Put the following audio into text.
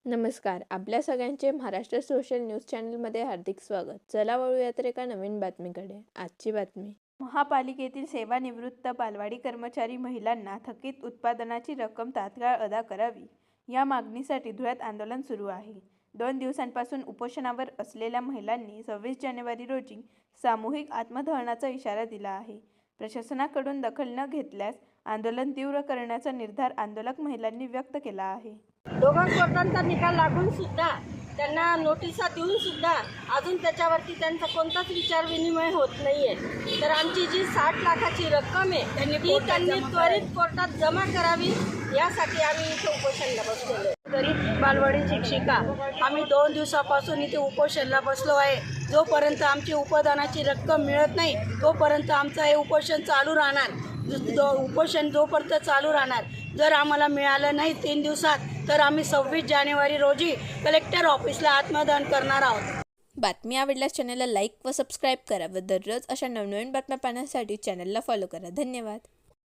नमस्कार. आपल्या सगळ्यांचे महाराष्ट्र सोशल न्यूज चॅनलमध्ये हार्दिक स्वागत. चला वळूयात एका नवीन बातमीकडे. आजची बातमी. महापालिकेतील सेवानिवृत्त बालवाडी कर्मचारी महिलांना थकीत उत्पादनाची रक्कम तात्काळ अदा करावी या मागणीसाठी धुळ्यात आंदोलन सुरू आहे. 2 दिवसांपासून उपोषणावर असलेल्या महिलांनी 26 जानेवारी रोजी सामूहिक आत्मदहनाचा इशारा दिला आहे. प्रशासनाकडून दखल न घेतल्यास आंदोलन तीव्र करण्याचा निर्धार आंदोलक महिलांनी व्यक्त केला आहे. दोघां कोर्टांचा निकाल लागून सुद्धा त्यांना नोटिसा देऊन सुद्धा अजून त्याच्यावरती त्यांचा कोणताच विचार विनिमय होत नाहीये. तर आमची जी 60 लाखाची रक्कम आहे ती त्यांनी त्वरित कोर्टात जमा करावी यासाठी आम्ही इथे उपोषणाला बसलेलो. गरीब बालवाडी शिक्षिका आम्ही 2 दिवसापासून इथे उपोषणाला बसलो आहे. जोपर्यंत आमची उपदानाची रक्कम मिळत नाही तोपर्यंत आमचं हे उपोषण चालू राहणार. उपोषण जोपर्यंत चालू राहणार. जर आम्हाला मिळालं नाही 3 दिवसात तर आम्ही 26 जानेवारी रोजी कलेक्टर ऑफिसला आत्मदहन करणार आहोत. बातमी आवडल्यास चॅनलला लाईक व सबस्क्राईब करा व दररोज अशा नवनवीन बातम्या पाहण्यासाठी चॅनलला फॉलो करा. धन्यवाद.